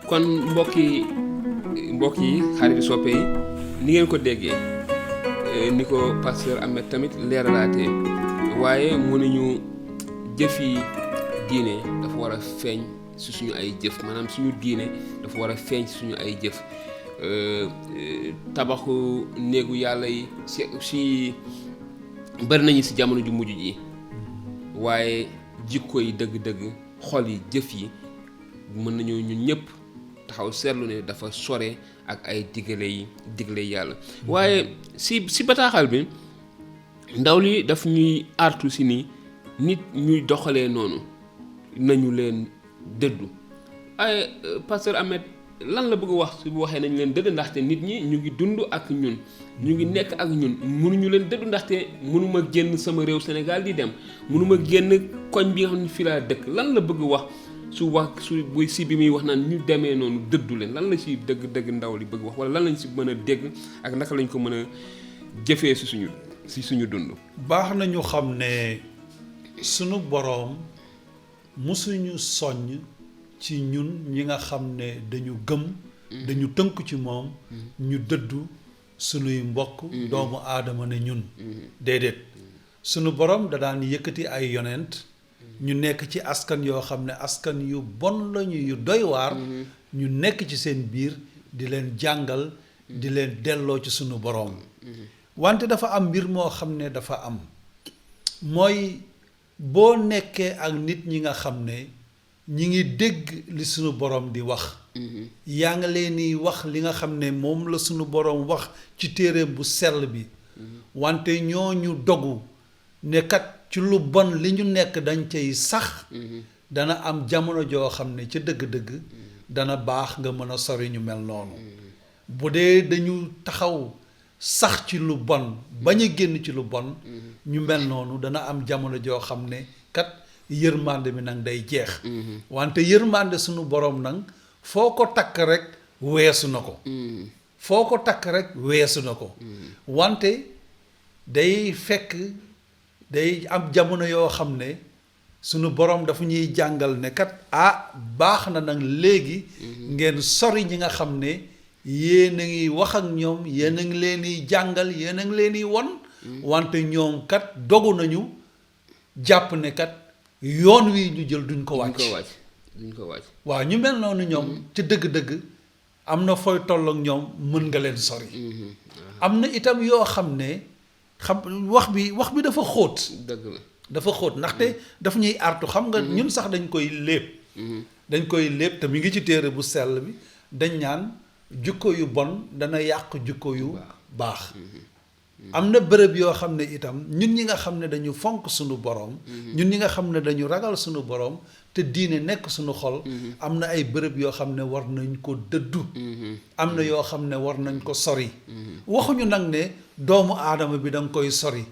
kon mbokk yi xarit soppe yi ni ngeen ko déggee ni ko pasteur Ahmed tamit leeralaatee waaye mënuñu jëfi diine dafa war a feeñ ci suñu ay jëf maanaam suñu diine dafa war a feeñ ci suñu ay jëf tabaxu néegu yàlla yi si bari nañu ci jamono ju mujj ji waaye jikko yi dëgg-dëgg xol yi jëf yi mën nañu ñun ñëpp taxaw seetlu ne dafa sore ak ay digle yàlla waaye si bataaxal bi ndaw li daf ñuy artu si ni nit ñuy doxalee noonu nañu leen dëddu ay pasteur Ahmed lan la bëgg wax su bu waxee nañu leen dëdd ndaxte nit ñi ñu ngi dund ak ñun ñu ngi nekk ak ñun mënuñu leen dëddu ndaxte mënuma génn sama réew Sénégal di dem mënuma génn koñ bi nga xam ne fii laa dëkk lan la bëgg wax su buy si bi muy wax naan ñu demee noonu dëddu leen lan la si dëgg ndaw li bëgg wax wala lan lañ si mën a dégg ak naka lañ ko mën a jëfee si suñu dund. baax na ñu xam ne sunu boroom musuñu soññ ci ñun ñi nga xam ne dañu gëm dañu tënk ci moom ñu dëddu sunuy mbokk doomu aadama ne ñun déedéet sunu boroom da daan yëkkati ay yonent ñu nekk ci askan yoo xam ne askan yu bon lañu yu doy waar ñu nekk ci seen biir di leen jàngal di leen delloo ci sunu boroom wante dafa am mbir moo xam ne dafa am mooy boo nekkee ak nit ñi nga xam ne ñi ngi dégg li sunu boroom di wax yaa nga leen di wax li nga xam ne moom la sunu boroom wax ci téere bu sell bi wante ñooñu dogu ne kat ci lu bon li ñu nekk dañ cay sax dana am jamono joo xam ne ca dëgg-dëgg dana baax nga mën a sori ñu mel noonu bu dee dañu taxaw sax ci lu bon bañ a génn ci lu bon ñu mel noonu dana am jamono joo xam ne kat yërmande mi nag day jeex wante yërmande sunu boroom nag foo ko takk rek weesu na ko foo ko takk rek weesu na ko wante day fekk day am jamono yoo xam ne sunu boroom dafa ñuy jàngal ne kat baax na nag léegi ngeen sori ñi nga xam ne yéen a ngi wax ak ñoom yéen a ngi leen di jàngal yéen a ngi leen di won wante ñoom kat dogu nañu jàpp ne kat yoon wi ñu jël duñ ko wàcc waaw ñu mel noonu ñoom ci dëgg-dëgg am na fooy toll ak ñoom mën nga leen sori am na itam yoo xam ne wax bi dafa xóot dëgg la dafa xóot ndaxte daf ñuy artu xam nga ñun sax dañ koy léeb te mi ngi ci téere bu sell bi dañ ñaan jukko yu bon dana yàq jukko yu baax am na bërëb yoo xam ne itam ñun ñi nga xam ne dañu fonk sunu boroom ñun ñi nga xam ne dañu ragal sunu boroom te diine nekk sunu xol am na ay bërëb yoo xam ne war nañ ko dëddu am na yoo xam ne war nañ ko sori waxuñu nag ne doomu aadama bi da nga koy sori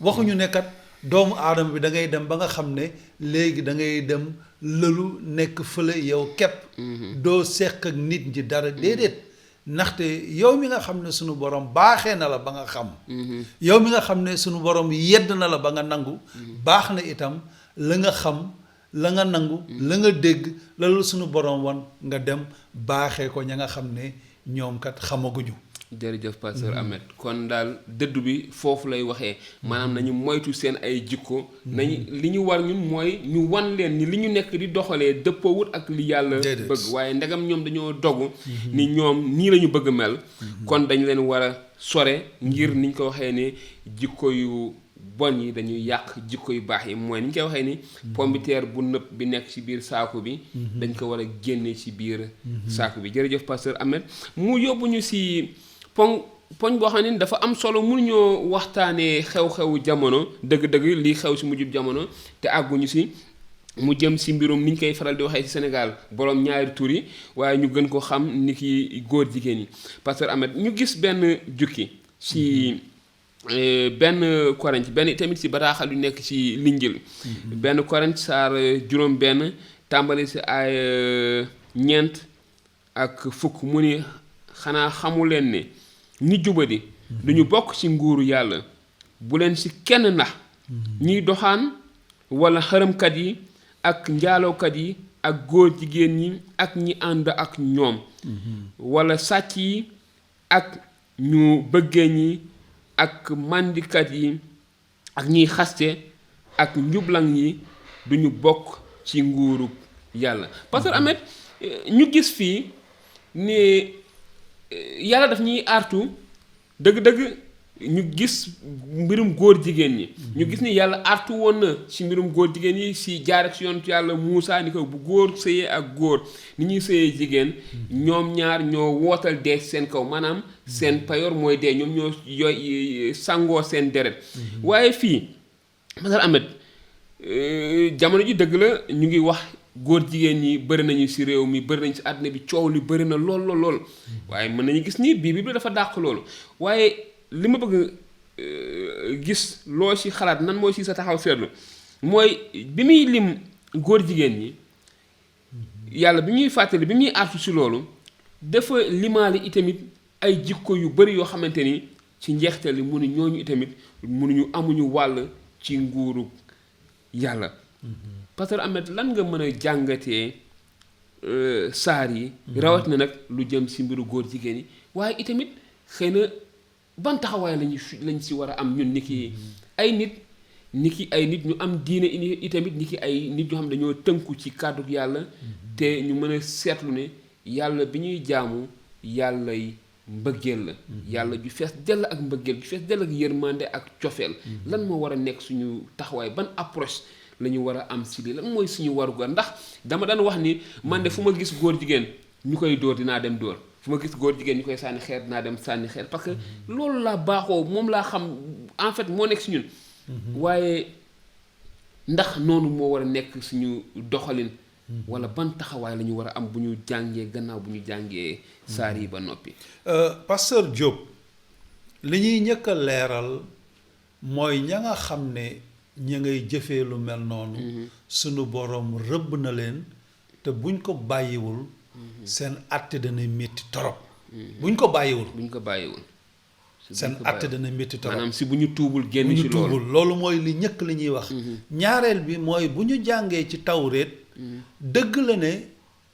waxuñu ne kat doomu aadama bi da ngay dem ba nga xam ne léegi da ngay dem lëlu nekk fële yow képp doo seq ak nit ñi dara déedéet ndaxte yow mi nga xam ne sunu borom baaxee na la ba nga xam yow mi nga xam ne sunu borom yedd na la ba nga nangu baax na itam la nga xam la nga nangu la nga dégg la sunu borom wan nga dem baaxee ko ña nga xam ne ñoom kat xamaguñu jërëjëf pasteur Ahmed kon daal dëddu bi foofu lay waxee maanaam nañu moytu seen ay jikko nañu li ñu war ñun mooy ñu wan leen ni li ñu nekk di doxalee dëppoowut ak li yàlla bëgg waaye ndegam ñoom dañoo dogu ni ñoom nii la ñu bëgg mel kon dañu leen war a sore ngir niñ ko waxee ni jikko yu bon yi dañuy yàq jikko yu baax yi mooy ni ñu koy waxee ni pombiteer bu nëb bi nekk ci biir saaku bi dañ ko war a génne ci biir saaku bi jërëjëf pasteur Ahmed mu yóbbu ñu ci poñ boo xam ne dafa am solo mënuñoo waxtaanee xew-xewu jamono dëgg-dëgg lii xew ci mujjub jamono te àgguñu ci mu jëm ci mbirum ni ñu koy faral di waxee ci Sénégal borom ñaari tur yi waaye ñu gën ko xam ni ki góor jigéen yi pasteur Ahmed ñu gis benn jukki ci benn Korent benn tamit ci bataaxal yu nekk ci Linjil benn Korent saar juróom benn tàmbali ci ay 4 ak fukk mu ni xanaa xamu leen ne ñi jubadi duñu bokk ci nguuru yàlla bu leen ci kenn nax ñiy doxaan wala xërëmkat yi ak njaalookat yi ak góor jigéen ñi ak ñi ànd ak ñoom wala sàcc yi ak ñu bëggee ñi ak màndikat yi ak ñiy xaste ak njublang yi duñu bokk ci nguuru yàlla Pasteur Ahmed ñu gis fii ne yàlla daf ñuy artu dëgg-dëgg ñu gis mbirum góor jigéen ñi ñu gis ni yàlla artu woon na ci mbirum góor jigéen ñi si jaar ak si yontu yàlla Muusaa ni ko bu góor sëyee ak góor ni ñuy sëyee jigéen ñoom ñaar ñoo wootal dee seen kaw maanaam seen payoor mooy dee ñoom ñoo yooy sangoo seen deret waaye fii Pasteur Ahmed jamono ji dëgg la ñu ngi wax góor jigéen ñi bëri nañu ci réew mi bëri nañu ci àddina bi coow li bëri na lool waaye mën nañu gis ni bii bi dafa dàq loolu waaye li ma bëgg gis loo ci xalaat nan mooy ci sa taxaw seetlu mooy bi muy lim góor jigéen ñi yàlla bi ñuy fàttali bi muy artu ci loolu dafa limaale itamit ay jikko yu bëri yoo xamante ni ci njeextal li mu ni ñooñu itamit mënuñu amuñu wàll ci nguuru yàlla Pasteur Ahmed lan nga mën a jàngatee saar yi rawat na nag lu jëm ci mbiru góor jigéen yi waaye itamit xëy na ban taxawaay lañ ci war a am ñun ni ki ay nit ñu am diine itamit ni ki ay nit ñoo xam dañoo tënku ci kàddu yàlla te ñu mën a seetlu ne yàlla bi ñuy jaamu yàllay mbëggeel la yàlla ju fees dell ak mbëggeel ju fees dell ak yërmande ak cofeel lan moo war a nekk suñu taxawaay ban approche la ñu war a am si lii lan mooy suñu warugar ndax dama daan wax ni man de fu ma gis góor jigéen ñu koy dóor dinaa dem dóor fu ma gis góor jigéen ñu koy sànni xeer dinaa dem sànni xeer parce que loolu laa baaxoo moom laa xam en fait moo nekk si ñun waaye ndax noonu moo war a nekk suñu doxalin wala ban taxawaay la ñu war a am bu ñu jàngee gannaaw bu ñu jàngee saar yi ba noppi Pasteur Diop li ñuy njëkk a leeral mooy ña nga xam ne ña ngay jëfee lu mel noonu sunu borom rëbb na leen te buñ ko bàyyiwul seen àtte dana métti torop buñ ko bàyyiwul seen àtte dana métti torop maanaam si bu ñu tuubul génn ci loolu mooy li ñëkk li ñuy wax ñaareel bi mooy bu ñu jàngee ci tawreet dëgg la ne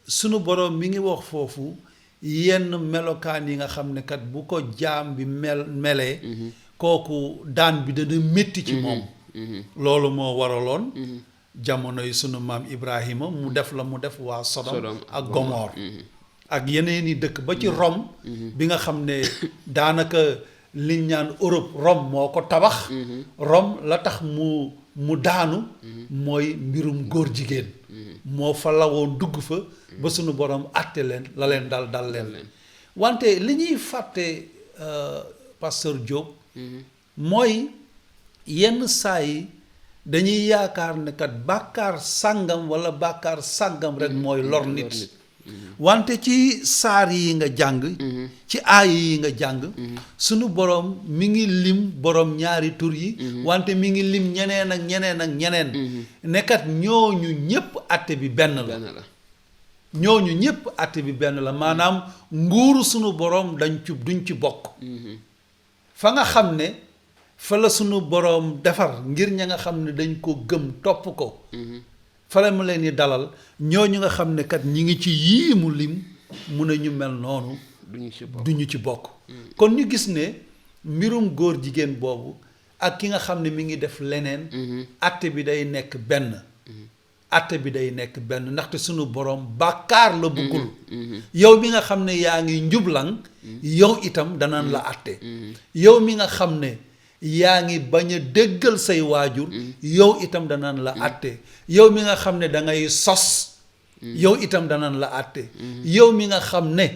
sunu borom mi ngi wax foofu yenn melokaan yi nga xam ne kat bu ko jaam bi melee kooku daan bi dana métti ci moom loolu moo waraloon jamono yi sunu maam Ibrahima mu def la mu def waa Sodom ak Gomor ak yeneen i dëkk ba ci Rome bi nga xam ne daanaka liñ ñaan Europe Rome moo ko tabax Rome la tax mu daanu mooy mbirum góor jigéen moo fa lawoon dugg fa ba sunu borom àtte leen la leen dal leen wante li ñuy fàtte Pasteur Diop mooy yenn saa yi dañuy yaakaar ne kat bàkkaar sàngam wala bàkkaar sàngam rek mooy lor nit wante ci saar yi nga jàng ci aay yi nga jàng sunu borom mi ngi lim borom ñaari tur yi wante mi ngi lim ñeneen ak ñeneen nekkat ñooñu ñépp àtte bi benn la ñooñu ñépp àtte bi benn la maanaam nguuru sunu borom duñ ci bokk fa nga xam ne fa la sunu boroom defar ngir ña nga xam ne dañ ko gëm topp ko fa la mu leen di dalal ñooñu nga xam ne kat ñi ngi ci yii mu lim mu ne ñu mel noonu duñu ci bokk kon ñu gis ne mbirum góor jigéen boobu ak ki nga xam ne mi ngi def leneen àtte bi day nekk benn àtte bi day nekk benn ndaxte sunu boroom bàkkaar la bëggul yow mi nga xam ne yaa ngi njublang yow itam danaan la àtte yow mi nga xam ne yaa ngi bañ a déggal say waajur yow itam danaan la àtte yow mi nga xam ne da ngay sos yow itam danaan la àtte yow mi nga xam ne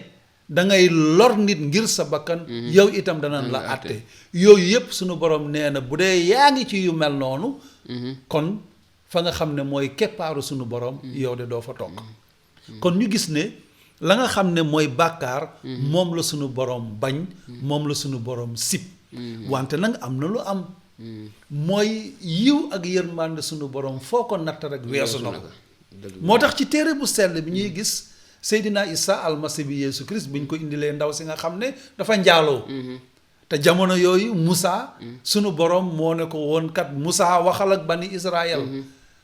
da ngay lor nit ngir sa bakkan yow itam danaan la àtte yooyu yépp sunu borom nee na bu dee yaa ngi ci yu mel noonu kon fa nga xam ne mooy keppaaru sunu borom yow de doo fa toog kon ñu gis ne la nga xam ne mooy bàkkaar moom la sunu borom bañ moom la sunu borom sib wante nag am na lu am mooy yiw ak yërmande sunu borom foo ko natt rek weesu na ko moo tax ci téere bu sell bi ñuy gis Seydina Isa almasi bi Yeesu Christ bi ñu ko indilee ndaw si nga xam ne dafa njaaloo te jamono yooyu Moussa sunu borom moo ne ko woon kat Moussa waxal ak bani Israël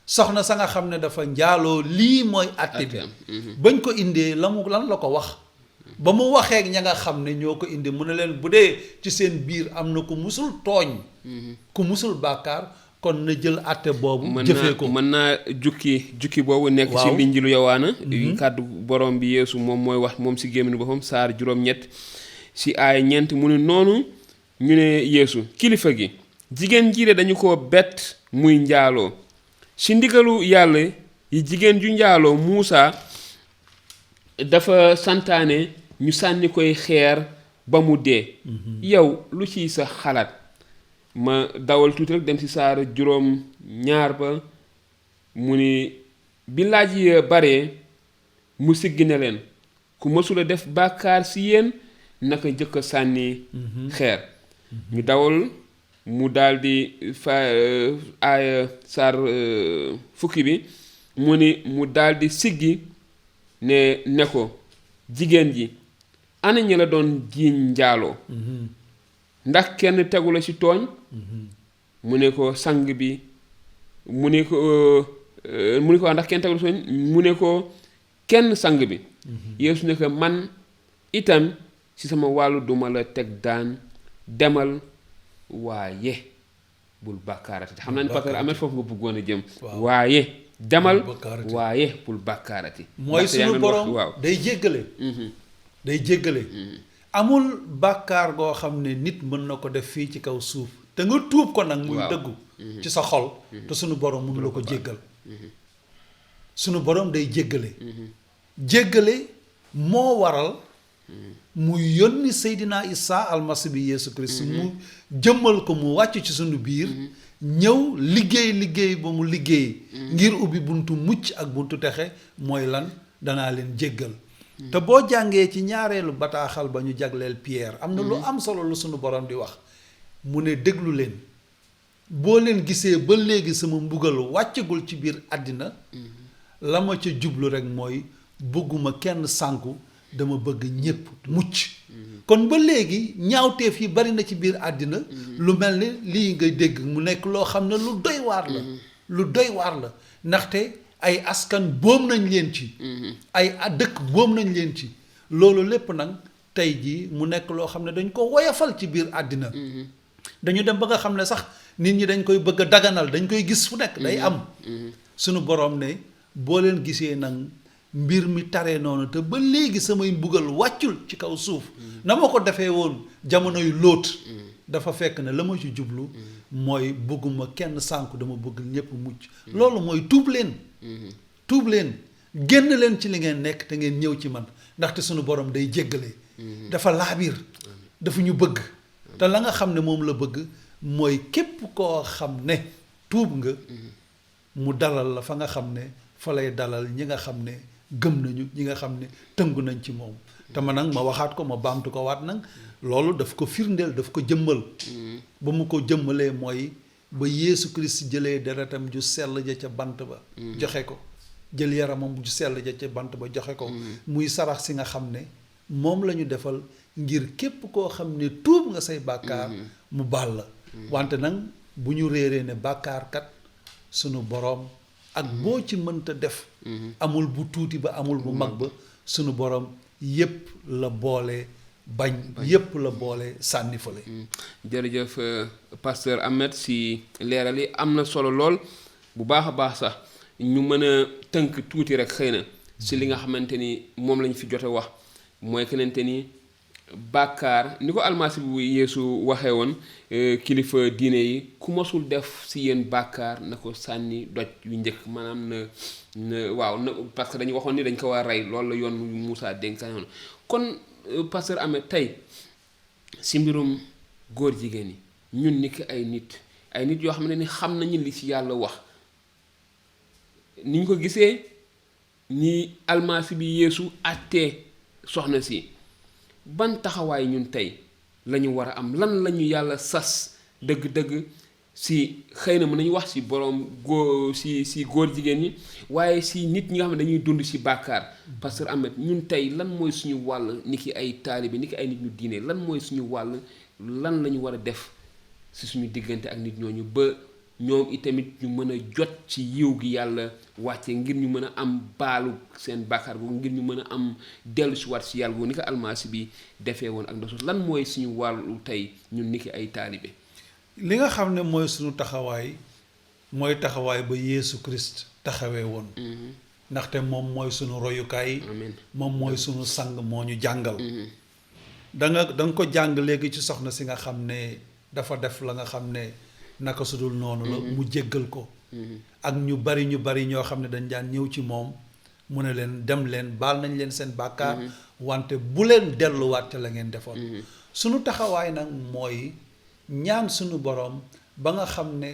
soxna sa nga xam ne dafa njaaloo lii mooy àtte bi bañ ko indee lan la ko wax ba mu waxee ak ña nga xam ne ñoo ko indi mu ne leen bu dee ci seen biir am na ku musul tooñ ku musul bàkkaar kon na jël àtte boobu jëfee ko mën naa jukki boobu nekk ci Linjilu Yowaana kàddu borom bi Yeesu moom mooy wax moom si gémmiñu boppam saar juróom-ñett si aaya 4 mu ne noonu ñu ne Yeesu kilifa gi jigéen ji de dañu ko bett muy njaaloo ci ndigalu yàlla yi jigéen ju njaaloo Muusa dafa santaane ñu sànni koy xeer ba mu dee yow lu ciy sa xalaat ma dawal tuuti rek dem ci saar juróom ñaar ba mu ni bi laaj yi bare mu siggi ne leen ku mësula def bàkkaar ci yéen naka njëkk a sànni xeer ñu dawal mu daldi fa aaya saar fukki bi mu ni mu daldi siggi ne ko jigéen ji ana ñi la doon jiiñ njaaloo ndax kenn tegu la ci tooñ mu ne ko sang bi mu ne ko ndax kenn tegu la ci tooñ mu ne ko kenn sang bi Yeesu ne ko man itam ci sama wàllu duma la teg daan demal waaye bul bàkkaarati xam naa ni parce que amet foofu nga bëggoon a jëm waaye demal waaye bul bàkkaarati mooy suñu borom day jéggale amul bàkkaar goo xam ne nit mën na ko def fii ci kaw suuf te nga tuub ko nag muy dëggu ci sa xol te suñu borom mënu la ko jéggal suñu borom day jéggale moo waral mu yónni Seydina Isa almasi bi Yeesu Christ mu jëmmal ko mu wàcc ci suñu biir ñëw liggéey ba mu liggéey ngir ubbi buntu mucc ak buntu texe mooy lan danaa leen jéggal te boo jàngee ci ñaareelu bataaxal ba ñu jagleel Pierre am na lu am solo lu sunu borom di wax mu ne déglu leen boo leen gisee ba léegi sama mbugal wàccagul ci biir àddina la ma ca jublu rek mooy bëgguma kenn sànku dama bëgg ñépp mucc kon ba léegi ñaawteef yi bari na ci biir àddina lu mel ni lii ngay dégg mu nekk loo xam ne lu doy waar la ndaxte ay askan boom nañ leen ci ay dëkk boom nañ leen ci loolu lépp nag tey jii mu nekk loo xam ne dañ ko woyafal ci biir àddina dañu dem ba nga xam ne sax nit ñi dañ koy bëgg a daganal dañ koy gis fu nekk day am sunu boroom ne boo leen gisee nag mbir mi taree noonu te ba léegi samay mbugal wàccul ci kaw suuf na ma ko defee woon jamonoy Lóot dafa fekk ne la ma ci jublu mooy bëgguma kenn sànku dama bëgg ñépp mucc loolu mooy tuub leen génn leen ci li ngeen nekk te ngeen ñëw ci man ndaxte sunu borom day jéggale dafa laabiir dafa ñu bëgg te la nga xam ne moom la bëgg mooy képp koo xam ne tuub nga mu dalal la fa nga xam ne fa lay dalal ñi nga xam ne gëm nañu ñi nga xam ne tëngu nañ ci moom te ma nag ma waxaat ko ma baamtu ko waat nag loolu daf ko firndeel daf ko jëmmal ba mu ko jëmmalee mooy ba Yeesu Christ jëlee deretam ju sell ja ca bant ba joxe ko jël yaramam ju sell ja ca bant ba joxe ko muy sarax si nga xam ne moom la ñu defal ngir képp koo xam ne tuub nga say bàkkaar mu baal la wante nag bu ñu réeree ne bàkkaarkat sunu boroom ak boo ci mënta def amul bu tuuti ba amul bu mag ba sunu borom yépp la boole bañ yépp la boole sànni fale jërëjëf pasteur Ahmed si leeral yi am na solo lool bu baax a baax sax ñu mën a tënk tuuti rek xëy na si li nga xamante ni moom lañ fi jote wax mooy kenente ni bàkkaar ni ko almasi bu Yeesu waxee woon kilifa diine yi ku mosul def si yéen bàkkaar na ko sànni doj yu njëkk maanaam na parce que dañu waxoon ni dañ ko war a rey loolu la yoon Moussa dénkaane woon kon pasteur Ahmed tey si mbirum góor jigéen yi ñun ni ki ay nit yoo xam ne ni xam nañu li ci yàlla wax ni ñu ko gisee ni almasi bi Yeesu àttee soxna si ban taxawaay ñun tey lañu war a am lan lañu yàlla sas dëgg-dëgg si xëy na mën nañu wax si boroom si góor jigéen ñi waaye si nit ñi nga xam ne dañuy dund si bàkkaar pasteur Ahmed ñun tey lan mooy suñu wàll ni ki ay taalibe ni ki ay nit ñu diine lan mooy suñu wàll lan la ñu war a def si suñu diggante ak nit ñooñu ba ñoom itamit ñu mën a jot ci yiw gi yàlla wàcce ngir ñu mën a am baalu seen bàkkaar googu ngir ñu mën a am dellu si waat si yàlla googu ni ko almasi bi defee woon ak ndox lan mooy suñu wàllu tey ñun ni ki ay taalibe. li nga xam ne mooy suñu taxawaay mooy taxawaay ba Yeesu Christ taxawee woon. ndaxte moom mooy suñu royukaay. amiin moom mooy suñu sang moo ñu jàngal. da nga ko jàng léegi ci soxna si nga xam ne dafa def la nga xam ne naka sudul noonu la mu jéggal ko. ak ñu bari ñoo xam ne dañ daan ñëw ci moom mu ne leen dem leen baal nañ leen seen bàkkaar wante bu leen delluwaat te la ngeen defoon. suñu taxawaay nag mooy ñaan suñu borom ba nga xam ne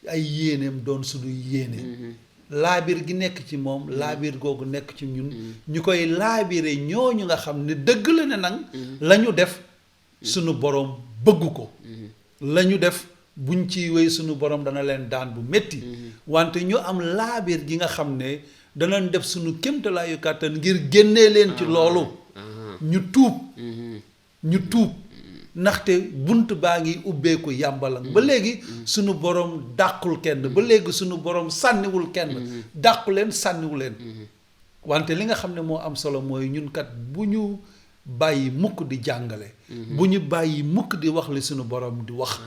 ay yéeneem doon suñu yéene. laabir gi nekk ci moom laabir googu nekk ci ñun ñu koy laabire ñooñu nga xam ne dëgg la ne nag la ñu def suñu borom bëgg ko la ñu def buñ ci wéy suñu borom dana leen daan bu métti wante ñu am laabir gi nga xam ne danañ def suñu kéemtalaayu kàttan ngir génnee leen ci loolu ñu tuub ndaxte bunt baa ngi ubbeeku yàmbalang ba léegi suñu borom dàqul kenn ba léegi suñu borom sànniwul kenn dàqu leen sànniwu leen wante li nga xam ne moo am solo mooy ñun kat bu ñu bàyyi mukk di jàngale bu ñu bàyyi mukk di wax li suñu borom di wax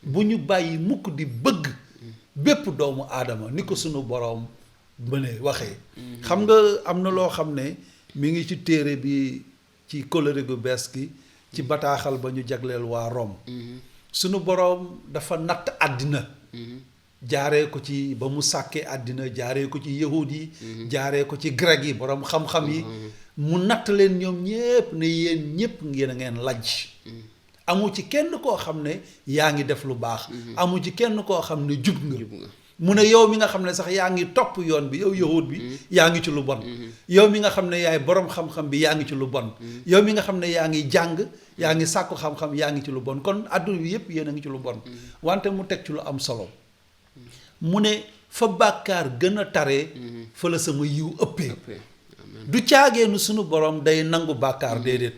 bu ñu bàyyi mukk di bëgg bépp doomu aadama ni ko suñu borom mëne waxee xam nga am na loo xam ne mi ngi ci téere bi ci kóllëre gu bees gi ci bataaxal ba ñu jagleel waa Rome sunu boroom dafa natt àddina jaaree ko ci ba mu sàkkee àddina jaaree ko ci yahud yi jaaree ko ci grec yi boroom xam-xam yi mu natt leen ñoom ñépp ne yéen ñépp ngeen a ngeen lajj amu ci kenn koo xam ne yaa ngi def lu baax amu ci kenn koo xam ne jub nga mu ne yow mi nga xam ne sax yaa ngi topp yoon bi yow yahud bi yaa ngi ci lu bon yow mi nga xam ne yaay boroom xam-xam bi yaa ngi ci lu bon yow mi nga xam ne yaa ngi jàng yaa ngi sàkku xam-xam yaa ngi ci lu bon kon àdduna bi yépp yéen a ngi ci lu bon wante mu teg ci lu am solo mu ne fa bàkkaar gën a taree fa la sama yiw ëppee du caageenu sunu borom day nangu bàkkaar déedéet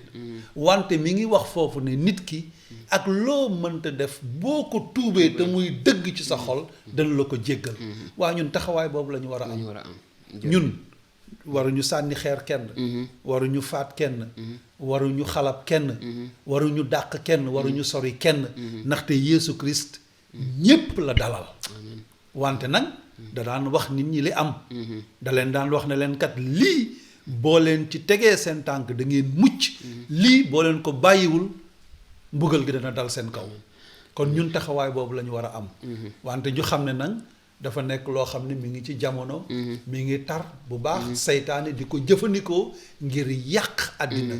wante mi ngi wax foofu ne nit ki ak loo mënta def boo ko tuubee te muy dëgg ci sa xol dana la ko jéggal waa ñun taxawaay boobu la ñu war a am ñun waruñu sànni xeer kenn waruñu faat kenn waruñu xalab kenn waruñu dàq kenn waruñu sori kenn ndaxte Yeesu Christ ñépp la dalal wante nag da daan wax nit ñi li am da leen daan wax ne leen kat lii boo leen ci tegee seen tànk da ngeen mucc lii boo leen ko bàyyiwul mbugal gi dana dal seen kaw kon ñun taxawaay boobu la ñu war a am wante ñu xam ne nag dafa nekk loo xam ne mi ngi ci jamono mi ngi tar bu baax seytaane di ko jëfandikoo ngir yàq àddina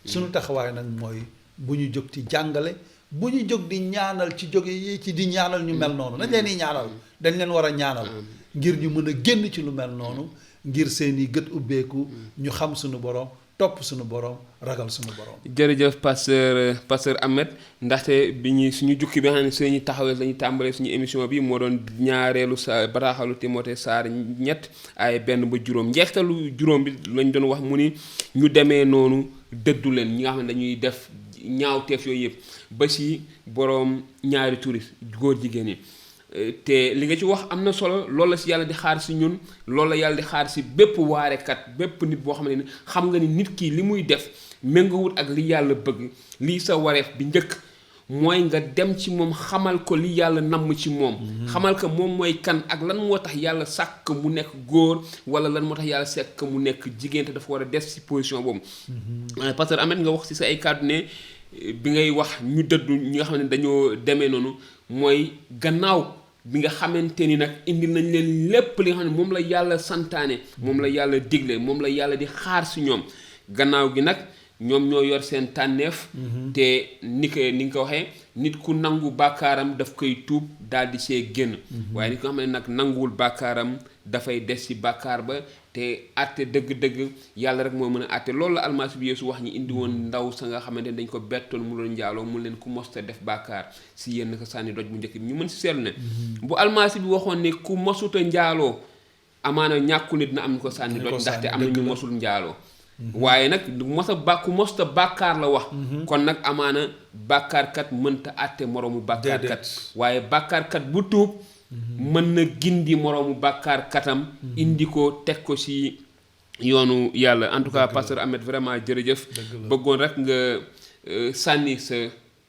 suñu taxawaay nag mooy bu ñu jóg ci jàngale bu ñu jóg di ñaanal ci jóge yi ci di ñaanal ñu mel noonu nañ leen di ñaanal dañ leen war a ñaanal ngir ñu mën a génn ci lu mel noonu ngir seeni gët ubbeeku ñu xam suñu borom topp suñu borom ragal suñu borom. jërëjëf pasteur Ahmed ndaxte bi ñu suñu jukki bi nga xam ne suñu taxawee lañu tàmbalee suñu émission bi moo doon ñaareelu sa bataaxalu Timothée Sarr 1 ay 1 ba 5 njeextalu 5 bi lañ doon wax mu ni ñu demee noonu dëddu leen ñi nga xam ne dañuy def ñaawteef yooyu yëpp ba si boroom ñaari touriste góor jigéen yi te li nga ci wax am na solo loolu la si yàlla di xaar si ñun loolu la yàlla di xaar si bépp waarekat bépp nit boo xam ne xam nga ni nit kii li muy def méngoowut ak li yàlla bëgg lii sa wareef bi njëkk mooy nga dem ci moom xamal ko li yàlla namm ci moom xamal ko moom mooy kan ak lan moo tax yàlla sàkk mu nekk góor wala lan moo tax yàlla sàkk mu nekk jigéen te dafa war a des si position boobu pasteur Ahmed nga wax si sa ay kàddu ne bi ngay wax ñu dëddu ñi nga xam ne dañoo demee noonu mooy gannaaw bi nga xamante ni nag indi nañ leen lépp li nga xam ne moom la yàlla santaane moom la yàlla digle moom la yàlla di xaar si ñoom gannaaw gi nag ñoom ñoo yor seen tànneef te ni nga ko waxee nit ku nangu bàkkaaram daf koy tuub daal di see génn waaye nit ko xam ne nag nanguwul bàkkaaram dafay des ci bàkkaar ba te àtte dëgg-dëgg yàlla rek moo mën a àtte loolu la almasi bi Yeesu wax ñi indi woon ndaw sa nga xamante ne dañ ko bettoon mu doon njaaloo mu leen ku mosta def bàkkaar si yéen ko sànni doj bu njëkk bi ñu mën si seetlu ne bu almasi bi waxoon ne ku mosuta njaaloo amaana ñàkku nit na am ñu ko sànni doj ndaxte am na ñu mosul njaaloo waaye nag ku mosta bàkkaar la wax kon nag amaana bàkkaarkat mënta àtte moroomu bàkkaarkat waaye bàkkaarkat bu tuub mën na gindi moroomu bàkkaarkatam indi ko teg ko ci yoonu yàlla en tout cas pasteur Ahmed vraiment jërëjëf bëggoon rek nga sànni sa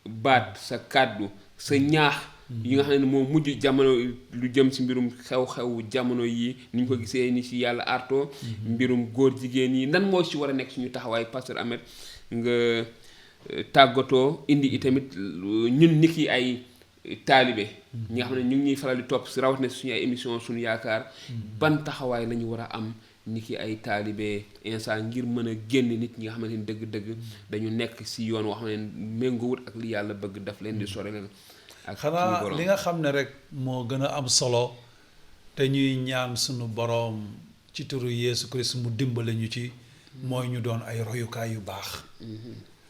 baat sa kàddu sa ñaax yi nga xam ne moo mujj jamono lu jëm ci mbirum xew-xew jamono yi ni ñu ko gisee ni ci yàlla arto mbirum góor jigéen yi nan moo ci war a nekk suñu taxawaay pasteur Ahmed nga tàggatoo indi itamit ñun nit yi ay taalibe ñi nga xam ne ñu ngi ñuy faral di topp ci rawatina suñu ay émission suñu yaakaar ban taxawaay la ñu war a am ni ki ay taalibe instant ngir mën a génn nit ñi nga xamante ni dëgg-dëgg dañu nekk ci yoon woo xam ne méngoowut ak li yàlla bëgg daf leen di sore leen ak xanaa li nga xam ne rek moo gën a am solo te ñuy ñaan sunu boroom ci turu Yeesu Christ mu dimbale ñu ci mooy ñu doon ay royukaay yu baax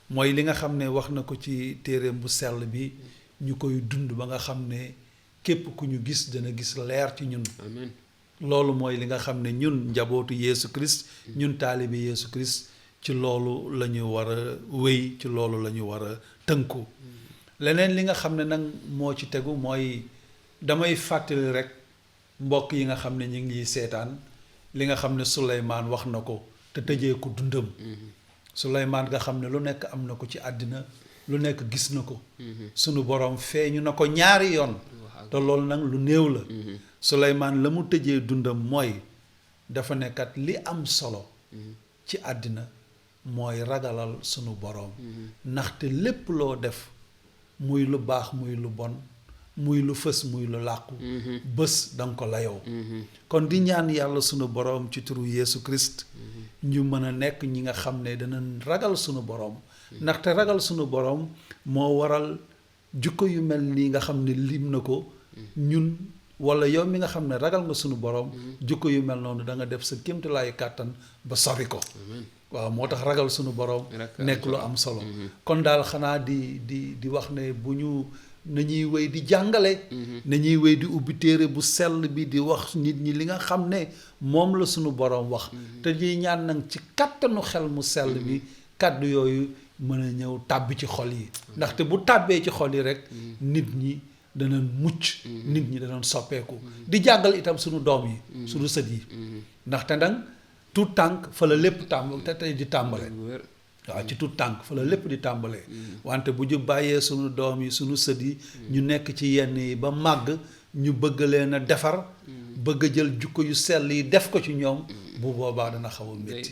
mooy li nga xam ne wax na ko ci téereem bu sell bi ñu koy dund ba nga xam ne képp ku ñu gis dana gis leer ci ñun amiin loolu mooy li nga xam ne ñun njabootu Yeesu Christ ñun taalibe Yeesu Christ ci loolu la ñu war a wéy ci loolu la ñu war a tënku leneen li nga xam ne nag moo ci tegu mooy damay fàttali rek mbokk yi nga xam ne ñu ngi seetaan li nga xam ne Suleymaan wax na ko te tëjee ko dundam Suleymaan nga xam ne lu nekk am na ko ci àddina lu nekk gis na ko sunu borom feeñu na ko ñaari yoon te loolu nag lu néew la Suleymaan la mu tëjee dundam mooy dafa nekkat li am solo ci àddina mooy ragalal sunu borom ndaxte lépp loo def muy lu baax muy lu bon muy lu fës muy lu làqu bés danga ko layoo kon di ñaan yàlla sunu borom ci turu Yeesu Christ ñu mën a nekk ñi nga xam ne dana ragal sunu borom ndaxte ragal sunu borom moo waral jukko yu mel nii nga xam ne lim na ko ñun wala yow mi nga xam ne ragal nga sunu borom jukko yu mel noonu da nga def sa kéemtalaayu kàttan ba sori ko waaw moo tax ragal sunu borom nekk lu am solo kon daal xanaa di wax ne bu ñu nañuy wéy di jàngale nañuy wéy di ubbi téere bu sell bi di wax nit ñi li nga xam ne moom la sunu borom wax te ñuy ñaan nag ci kàttanu xel mu sell bi kàddu yooyu mën a ñëw tàbbi ci xol yi ndaxte bu tàbbee ci xol yi rek nit ñi dana mucc nit ñi dana soppeeku di jàngal itam sunu doom yi sunu sët yi ndaxte nag tout tànk fa la lépp tey di tàmbale waaw ci tout tànk fa la lépp di tàmbalee wante bu ñu bàyyee sunu doom yi sunu sët yi ñu nekk ci yenn yi ba màgg ñu bëgg leen a defar bëgg a jël jukko yu sell yi def ko ci ñoom bu boobaa dana xaw a métti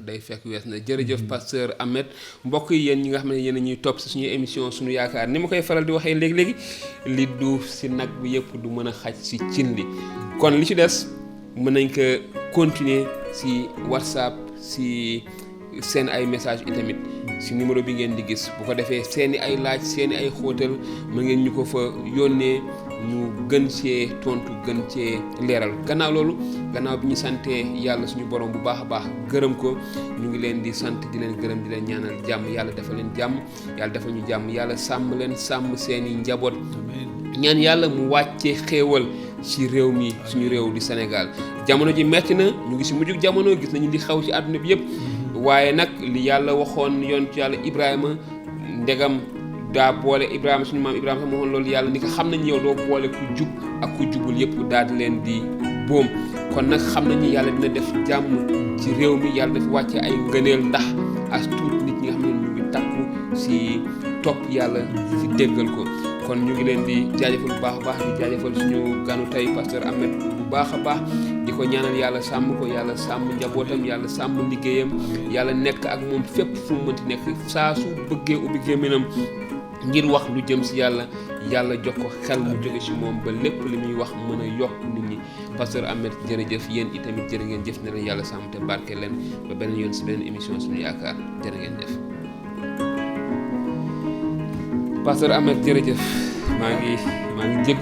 day fekk wees na jërëjëf pasteur Ahmed mbokk yi yéen ñi nga xam ne yéen a ñuy topp si suñu émission suñu yaakaar ni ma koy faral di waxee léegi-léegi li duuf si nag bi yëpp du mën a xaj si cin li kon li ci des mën nañ ko continuer si WhatsApp si seen ay message itamit si numéro bi ngeen di gis bu ko defee seeni ay laaj seeni ay xóotal mën ngeen ñu ko fa yónnee ñu gën cee tontu gën cee leeral gannaaw loolu gannaaw bi ñu santee yàlla suñu borom bu baax a baax gërëm ko ñu ngi leen di sant di leen gërëm di leen ñaanal jàmm yàlla defal leen jàmm yàlla defal ñu jàmm yàlla sàmm leen sàmm seeni njaboot ñaan yàlla mu wàccee xéewal ci réew mi suñu réew di Sénégal jamono ji metti na ñu ngi si mujjug jamono gis nañu li xaw ci àdduna bi yëpp waaye nag li yàlla waxoon yonent yàlla Ibrahima ndegam daa boole Ibrahima suñu maam Ibrahima sax moo waxoon loolu yàlla ni ko xam nañu yow doo boole ku jub ak ku jubul yëpp daal di leen di boom kon nag xam nañu yàlla dina def jàmm ci réew mi yàlla dafa wàcce ay ngëneel ndax as tuut nit ñi nga xam ne ñu ngi takku si topp yàlla si déggal ko kon ñu ngi leen di jaajëfal bu baax a baax di jaajëfal suñu ganu tey pasteur Ahmed bu baax a baax di ko ñaanal yàlla sàmm ko yàlla sàmm njabootam yàlla sàmm liggéeyam yàlla nekk ak moom fépp fu mu mënti nekk saa su bëggee ubbi gémminam ngir wax lu jëm si yàlla yàlla jox ko xel mu jóge si moom ba lépp li muy wax mën a yokk nit ñi pasteur Ahmed jërëjëf yéen itamit jërë ngeen jëf ne leen yàlla sàmm te barke leen ba beneen yoon si beneen émission suñu yaakaar jërë ngeen jëf pasteur Ahmed jërëjëf maa ngi jégg